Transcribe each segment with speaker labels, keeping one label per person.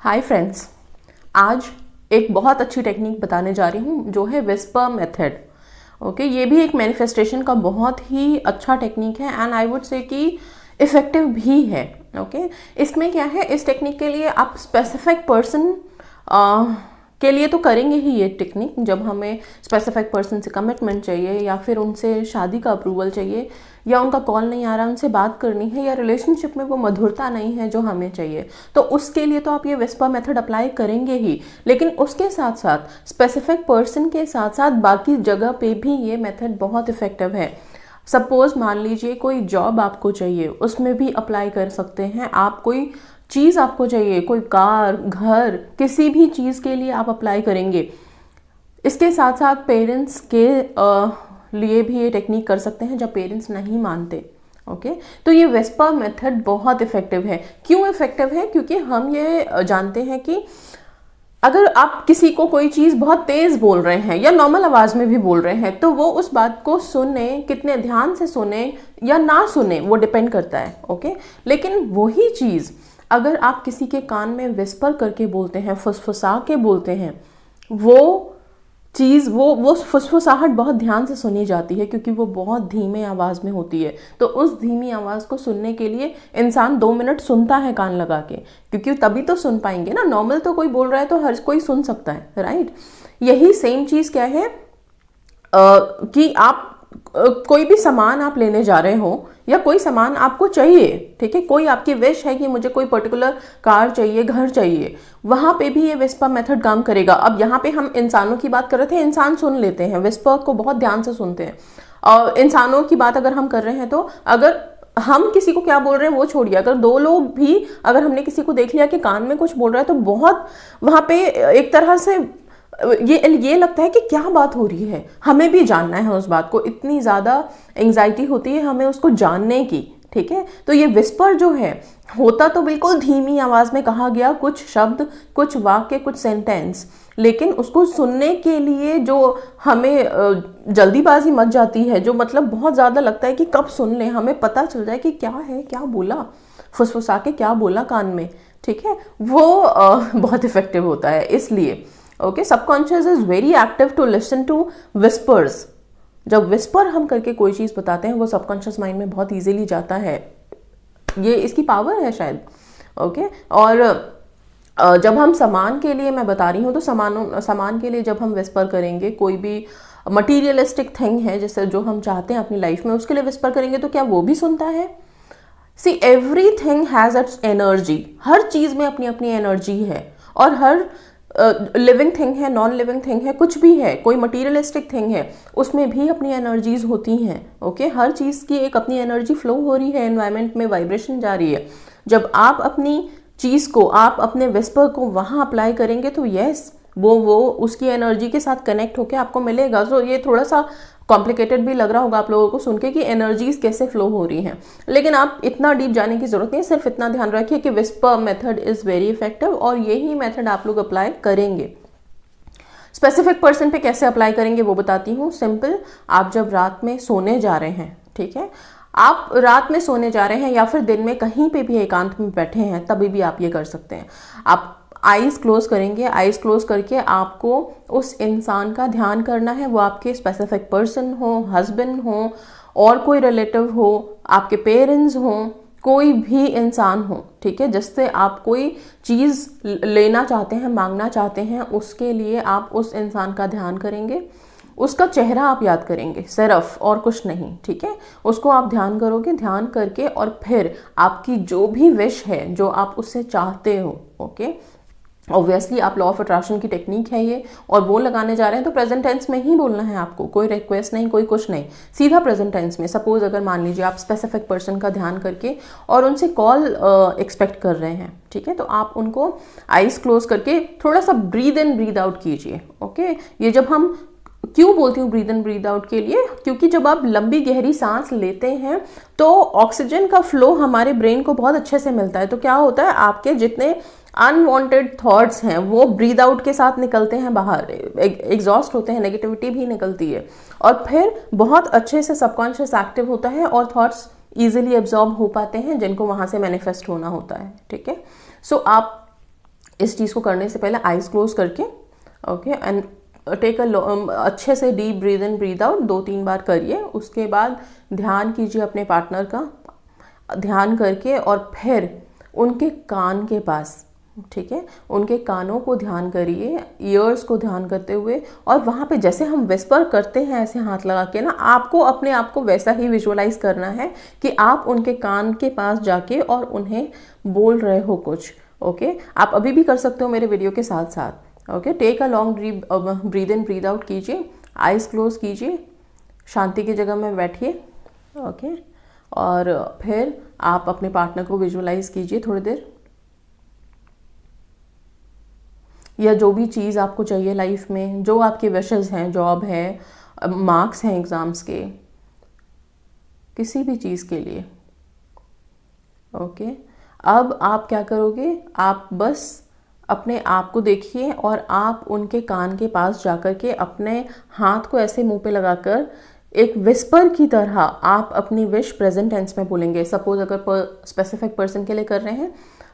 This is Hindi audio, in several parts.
Speaker 1: हाय फ्रेंड्स, आज एक बहुत अच्छी टेक्निक बताने जा रही हूँ जो है विस्पर मेथड। ओके, ये भी एक मैनिफेस्टेशन का बहुत ही अच्छा टेक्निक है एंड आई वुड से कि इफ़ेक्टिव भी है। ओके, इसमें क्या है, इस टेक्निक के लिए आप स्पेसिफिक पर्सन के लिए तो करेंगे ही ये टेक्निक जब हमें स्पेसिफिक पर्सन से कमिटमेंट चाहिए या फिर उनसे शादी का अप्रूवल चाहिए या उनका कॉल नहीं आ रहा, उनसे बात करनी है या रिलेशनशिप में वो मधुरता नहीं है जो हमें चाहिए, तो उसके लिए तो आप ये विस्पर मेथड अप्लाई करेंगे ही। लेकिन उसके साथ साथ स्पेसिफिक पर्सन के साथ साथ बाकी जगह पे भी ये मेथड बहुत इफेक्टिव है। सपोज मान लीजिए कोई जॉब आपको चाहिए, उसमें भी अप्लाई कर सकते हैं आप। कोई चीज़ आपको चाहिए, कोई कार, घर, किसी भी चीज़ के लिए आप अप्लाई करेंगे। इसके साथ साथ पेरेंट्स के लिए भी ये टेक्निक कर सकते हैं जब पेरेंट्स नहीं मानते। ओके, तो ये विस्पर मेथड बहुत इफेक्टिव है। क्यों इफेक्टिव है? क्योंकि हम ये जानते हैं कि अगर आप किसी को कोई चीज़ बहुत तेज़ बोल रहे हैं या नॉर्मल आवाज़ में भी बोल रहे हैं, तो वो उस बात को सुने, कितने ध्यान से सुने या ना सुने, वो डिपेंड करता है। ओके, लेकिन वही चीज़ अगर आप किसी के कान में विस्पर करके बोलते हैं, फुसफुसा के बोलते हैं, वो चीज़ वो फुसफुसाहट बहुत ध्यान से सुनी जाती है क्योंकि वो बहुत धीमे आवाज़ में होती है। तो उस धीमी आवाज़ को सुनने के लिए इंसान 2 मिनट सुनता है कान लगा के, क्योंकि तभी तो सुन पाएंगे ना। नॉर्मल तो कोई बोल रहा है तो हर कोई सुन सकता है, राइट। यही सेम चीज़ क्या है कि आप कोई भी सामान आप लेने जा रहे हो या कोई सामान आपको चाहिए, ठीक है, कोई आपकी विश है कि मुझे कोई पर्टिकुलर कार चाहिए, घर चाहिए, वहां पे भी ये विस्पर मेथड काम करेगा। अब यहाँ पे हम इंसानों की बात कर रहे थे, इंसान सुन लेते हैं, विस्पर को बहुत ध्यान से सुनते हैं। और इंसानों की बात अगर हम कर रहे हैं तो अगर हम किसी को क्या बोल रहे हैं वो छोड़िए, अगर 2 लोग भी, अगर हमने किसी को देख लिया कि कान में कुछ बोल रहा है तो बहुत वहां पे एक तरह से ये लगता है कि क्या बात हो रही है, हमें भी जानना है उस बात को। इतनी ज़्यादा एंग्जाइटी होती है हमें उसको जानने की, ठीक है। तो ये विस्पर जो है, होता तो बिल्कुल धीमी आवाज़ में कहा गया कुछ शब्द, कुछ वाक्य, कुछ सेंटेंस, लेकिन उसको सुनने के लिए जो हमें जल्दीबाजी मच जाती है, जो मतलब बहुत ज़्यादा लगता है कि कब सुन लें, हमें पता चल जाए कि क्या है, क्या बोला, फुसफुसा के क्या बोला कान में, ठीक है, वो बहुत इफेक्टिव होता है। इसलिए okay, subconscious is very active to listen to whispers. जब विस्पर हम करके कोई चीज़ बताते हैं वो सबकॉन्शियस माइंड में बहुत इजीली जाता है। ये इसकी पावर है शायद। ओके, और जब हम सामान के लिए मैं बता रही हूँ, तो सामान के लिए जब हम विस्पर करेंगे, कोई भी मटीरियलिस्टिक थिंग है जैसे जो हम चाहते हैं अपनी लाइफ में, उसके लिए विस्पर करेंगे तो क्या वो भी सुनता है? सी, एवरीथिंग हैज़ इट्स एनर्जी। हर चीज़ में अपनी अपनी एनर्जी है, और हर लिविंग थिंग है, नॉन लिविंग थिंग है, कुछ भी है, कोई मटीरियलिस्टिक थिंग है, उसमें भी अपनी एनर्जीज होती हैं। ओके, हर चीज़ की एक अपनी एनर्जी फ्लो हो रही है, एनवायरनमेंट में वाइब्रेशन जा रही है। जब आप अपनी चीज़ को, आप अपने विस्पर को वहाँ अप्लाई करेंगे तो यस, वो उसकी एनर्जी के साथ कनेक्ट होकर आपको मिलेगा। सो ये थोड़ा सा कॉम्प्लिकेटेड भी लग रहा होगा आप लोगों को सुन के कि एनर्जीज कैसे फ्लो हो रही हैं, लेकिन आप इतना डीप जाने की जरूरत नहीं है। सिर्फ इतना ध्यान रखिए कि whisper method is very effective, और यही मेथड आप लोग अप्लाई करेंगे। स्पेसिफिक पर्सन पे कैसे अप्लाई करेंगे वो बताती हूँ। सिंपल, आप जब रात में सोने जा रहे हैं, ठीक है, आप रात में सोने जा रहे हैं या फिर दिन में कहीं पे भी एकांत में बैठे हैं, तभी भी आप ये कर सकते हैं। आप आईज क्लोज करेंगे, आईज क्लोज करके आपको उस इंसान का ध्यान करना है। वो आपके स्पेसिफिक पर्सन हो, हस्बैंड हो, और कोई रिलेटिव हो, आपके पेरेंट्स हो, कोई भी इंसान हो, ठीक है, जिससे आप कोई चीज़ लेना चाहते हैं, मांगना चाहते हैं, उसके लिए आप उस इंसान का ध्यान करेंगे। उसका चेहरा आप याद करेंगे सिर्फ, और कुछ नहीं, ठीक है। उसको आप ध्यान करोगे, ध्यान करके और फिर आपकी जो भी विश है, जो आप उससे चाहते हो, ओके, ऑब्वियसली आप लॉ ऑफ अट्रैक्शन की टेक्निक है ये, और वो लगाने जा रहे हैं तो प्रेजेंट टेंस में ही बोलना है आपको। कोई रिक्वेस्ट नहीं, कोई कुछ नहीं, सीधा प्रेजेंट टेंस में। सपोज अगर मान लीजिए आप स्पेसिफिक पर्सन का ध्यान करके और उनसे कॉल एक्सपेक्ट कर रहे हैं, ठीक है, तो आप उनको आईज क्लोज करके थोड़ा सा ब्रीद इन ब्रीद आउट कीजिए। ओके, ये जब हम क्यों बोलती हूँ ब्रीद इन ब्रीद आउट के लिए, क्योंकि जब आप लंबी गहरी सांस लेते हैं तो ऑक्सीजन का फ्लो हमारे ब्रेन को बहुत अच्छे से मिलता है। तो क्या होता है, आपके जितने अनवांटेड थॉट्स हैं वो ब्रीद आउट के साथ निकलते हैं बाहर, एग्जॉस्ट होते हैं, नेगेटिविटी भी निकलती है, और फिर बहुत अच्छे से सबकॉन्शियस एक्टिव होता है और थॉट्स इजीली एब्जॉर्ब हो पाते हैं जिनको वहाँ से मैनिफेस्ट होना होता है, ठीक है। सो आप इस चीज़ को करने से पहले आइज़ क्लोज करके, ओके, एंड टेक अच्छे से deep breathe in breath out 2-3 बार करिए। उसके बाद ध्यान कीजिए अपने पार्टनर का, ध्यान करके और फिर उनके कान के पास, ठीक है, उनके कानों को ध्यान करिए, ईयर्स को ध्यान करते हुए, और वहाँ पे जैसे हम विस्पर करते हैं ऐसे हाथ लगा के ना, आपको अपने आप को वैसा ही विजुअलाइज करना है कि आप उनके कान के पास जाके और उन्हें बोल रहे हो कुछ, ओके। आप अभी भी कर सकते हो मेरे वीडियो के साथ साथ, okay. Take a long breath in breath out कीजिए, आइज़ क्लोज कीजिए, शांति की जगह में बैठिए, ओके, और फिर आप अपने पार्टनर को विजुअलाइज कीजिए थोड़ी देर, या जो भी चीज़ आपको चाहिए लाइफ में, जो आपके विशेस हैं, जॉब है, मार्क्स हैं एग्ज़ाम्स के, किसी भी चीज़ के लिए, ओके। अब आप क्या करोगे, आप बस अपने आप को देखिए और आप उनके कान के पास जाकर के अपने हाथ को ऐसे मुंह पे लगाकर एक विस्पर की तरह आप अपनी विश प्रेजेंट टेंस में बोलेंगे। सपोज अगर स्पेसिफिक पर्सन के लिए कर रहे हैं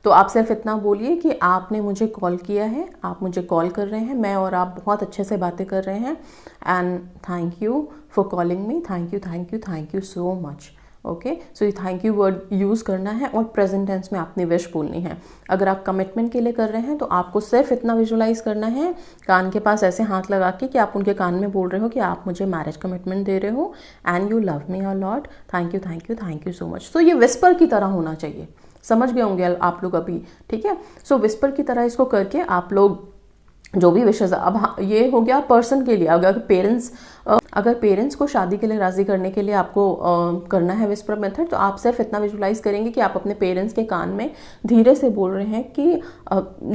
Speaker 1: तो आप सिर्फ इतना बोलिए कि आपने मुझे कॉल किया है, आप मुझे कॉल कर रहे हैं, मैं और आप बहुत अच्छे से बातें कर रहे हैं, and thank you for calling me, thank you thank you thank you so much, okay. So ये थैंक यू वर्ड यूज़ करना है और प्रेजेंट टेंस में आपने विश बोलनी है। अगर आप कमिटमेंट के लिए कर रहे हैं तो आपको सिर्फ इतना विजुलाइज करना है, कान के पास ऐसे हाथ लगा के कि आप उनके कान में बोल रहे हो कि आप मुझे मैरिज कमिटमेंट दे रहे हो, and you love me a lot, thank you thank you thank you so much. So ये विस्पर की तरह होना चाहिए, समझ गए होंगे आप लोग अभी, ठीक है। सो विस्पर की तरह इसको करके आप लोग जो भी विशेष, अब ये हो गया पर्सन के लिए। अगर पेरेंट्स को शादी के लिए राज़ी करने के लिए आपको करना है विस्पर मेथड, तो आप सिर्फ इतना विजुलाइज करेंगे कि आप अपने पेरेंट्स के कान में धीरे से बोल रहे हैं कि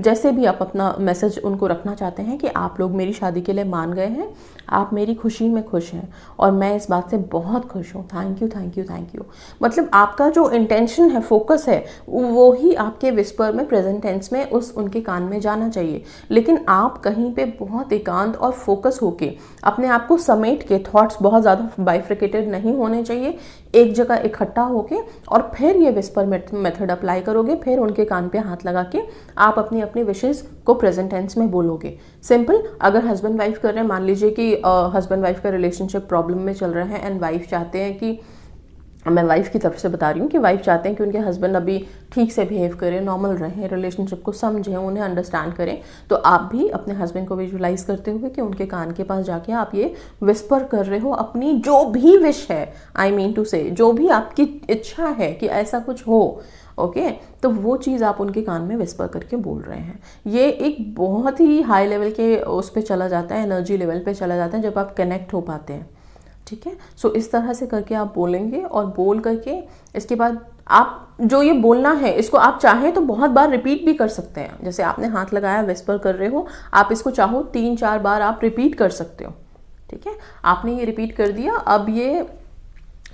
Speaker 1: जैसे भी आप अपना मैसेज उनको रखना चाहते हैं कि आप लोग मेरी शादी के लिए मान गए हैं, आप मेरी खुशी में खुश हैं और मैं इस बात से बहुत खुश हूँ, thank you thank you thank you. मतलब आपका जो इंटेंशन है, फोकस है, वो ही आपके विस्पर में प्रेजेंट टेंस में उनके कान में जाना चाहिए। लेकिन आप कहीं पे बहुत एकांत और फोकस होके अपने आप को समेट के, थॉट्स बहुत ज़्यादा बाइफ्रिकेटेड नहीं होने चाहिए, एक जगह इकट्ठा होके और फिर ये विस्पर मेथड अप्लाई करोगे, फिर उनके कान पे हाथ लगा के आप अपनी अपनी विशेस को प्रेजेंट टेंस में बोलोगे। सिंपल। अगर हस्बैंड वाइफ कर रहे हैं, मान लीजिए कि हस्बैंड वाइफ का रिलेशनशिप प्रॉब्लम में चल रहा है एंड वाइफ चाहते हैं कि, मैं वाइफ की तरफ से बता रही हूँ कि वाइफ चाहते हैं कि उनके हस्बैंड अभी ठीक से बिहेव करें, नॉर्मल रहें, रिलेशनशिप को समझें, उन्हें अंडरस्टैंड करें, तो आप भी अपने हस्बैंड को विजुलाइज करते हुए कि उनके कान के पास जाके आप ये विस्पर कर रहे हो अपनी जो भी विश है, आई मीन टू से जो भी आपकी इच्छा है कि ऐसा कुछ हो, ओके, तो वो चीज़ आप उनके कान में विस्पर करके बोल रहे हैं। ये एक बहुत ही हाई लेवल के उस पर चला जाता है, एनर्जी लेवल पे चला जाता है जब आप कनेक्ट हो पाते हैं, ठीक है। सो इस तरह से करके आप बोलेंगे और बोल करके इसके बाद आप जो ये बोलना है इसको आप चाहें तो बहुत बार रिपीट भी कर सकते हैं। जैसे आपने हाथ लगाया, विस्पर कर रहे हो, आप इसको चाहो 3-4 बार आप रिपीट कर सकते हो, ठीक है। आपने ये रिपीट कर दिया, अब ये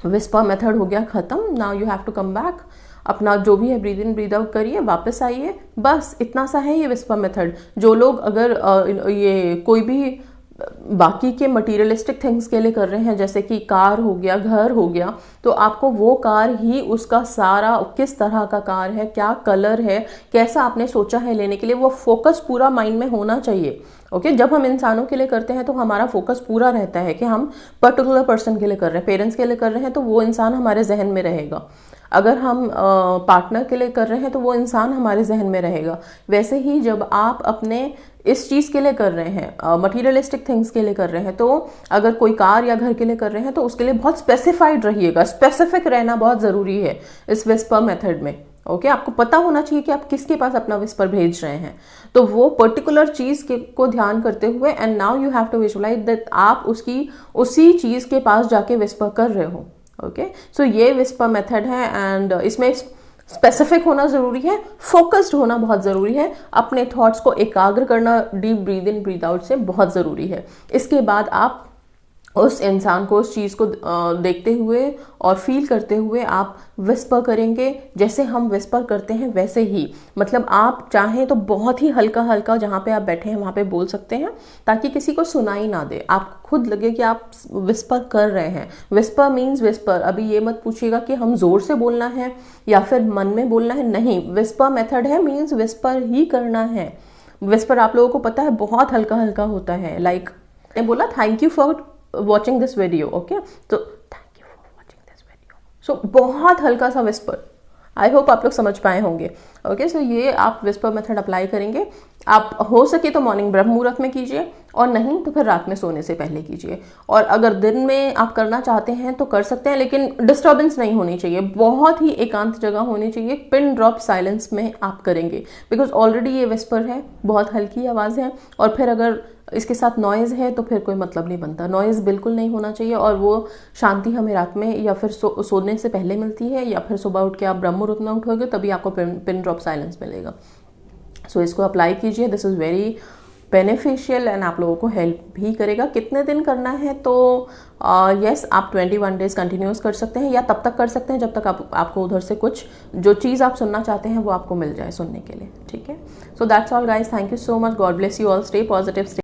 Speaker 1: विस्पर मेथड हो गया ख़त्म। Now you have to come back, अपना जो भी है ब्रीद इन ब्रीद आउट करिए, वापस आइए, बस इतना सा है ये विस्पर मेथड। जो लोग अगर ये कोई भी बाकी के मटीरियलिस्टिक थिंग्स के लिए कर रहे हैं, जैसे कि कार हो गया, घर हो गया, तो आपको वो कार ही, उसका सारा किस तरह का कार है, क्या कलर है, कैसा आपने सोचा है लेने के लिए, वो फोकस पूरा माइंड में होना चाहिए, ओके। जब हम इंसानों के लिए करते हैं तो हमारा फोकस पूरा रहता है कि हम पर्टिकुलर पर्सन के लिए कर रहे हैं, पेरेंट्स के लिए कर रहे हैं तो वो इंसान हमारे जहन में रहेगा। अगर हम पार्टनर के लिए कर रहे हैं तो वो इंसान हमारे जहन में रहेगा। वैसे ही जब आप अपने इस चीज़ के लिए कर रहे हैं, मटीरियलिस्टिक थिंग्स के लिए कर रहे हैं, तो अगर कोई कार या घर के लिए कर रहे हैं तो उसके लिए बहुत स्पेसिफाइड रहिएगा, स्पेसिफिक रहना बहुत ज़रूरी है इस विस्पर मेथड में, ओके। आपको पता होना चाहिए कि आप किसके पास अपना विस्पर भेज रहे हैं, तो वो पर्टिकुलर चीज़ को ध्यान करते हुए, and now you have to visualize that आप उसी चीज़ के पास जाके विस्पर कर रहे हो, ओके। सो ये विस्पर मेथड है एंड इसमें स्पेसिफिक होना ज़रूरी है, फोकस्ड होना बहुत ज़रूरी है, अपने थॉट्स को एकाग्र करना deep breathe in breath out से बहुत ज़रूरी है। इसके बाद आप उस इंसान को, उस चीज़ को देखते हुए और फील करते हुए आप विस्पर करेंगे, जैसे हम विस्पर करते हैं वैसे ही। मतलब आप चाहें तो बहुत ही हल्का हल्का जहाँ पे आप बैठे हैं वहाँ पे बोल सकते हैं, ताकि किसी को सुनाई ना दे, आप खुद लगे कि आप विस्पर कर रहे हैं। Whisper means whisper. अभी ये मत पूछिएगा कि हम ज़ोर से बोलना है या फिर मन में बोलना है, नहीं, विस्पर मेथड है मीन्स विस्पर ही करना है, विस्पर आप लोगों को पता है बहुत हल्का हल्का होता है, लाइक मैंने बोला thank you for watching this video, okay, तो thank you for watching this video, so बहुत हल्का सा विस्पर। आई होप आप लोग समझ पाए होंगे। ओके, सो ये आप विस्पर मेथड अप्लाई करेंगे। आप हो सके तो मॉर्निंग ब्रह्म मुहूर्त में कीजिए, और नहीं तो फिर रात में सोने से पहले कीजिए। और अगर दिन में आप करना चाहते हैं तो कर सकते हैं, लेकिन डिस्टर्बेंस नहीं होनी चाहिए, बहुत ही एकांत जगह होनी चाहिए, पिन ड्रॉप साइलेंस में आप करेंगे, बिकॉज ऑलरेडी ये विस्पर है, बहुत हल्की आवाज़ है, और फिर अगर इसके साथ नॉइज़ है तो फिर कोई मतलब नहीं बनता। नॉइज़ बिल्कुल नहीं होना चाहिए, और वो शांति हमें रात में या फिर सोने से पहले मिलती है, या फिर सुबह उठ के आप ब्रह्म मुहूर्त में उठोगे तभी आपको पिन ड्रॉप साइलेंस मिलेगा। सो इसको अप्लाई कीजिए, this is very beneficial and आप लोगों को हेल्प भी करेगा। कितने दिन करना है तो यस आप 21 डेज कंटिन्यूस कर सकते हैं, या तब तक कर सकते हैं जब तक आपको उधर से कुछ जो चीज़ आप सुनना चाहते हैं वो आपको मिल जाए सुनने के लिए, ठीक है। So that's all guys, thank you so much, God bless you all, stay positive, stay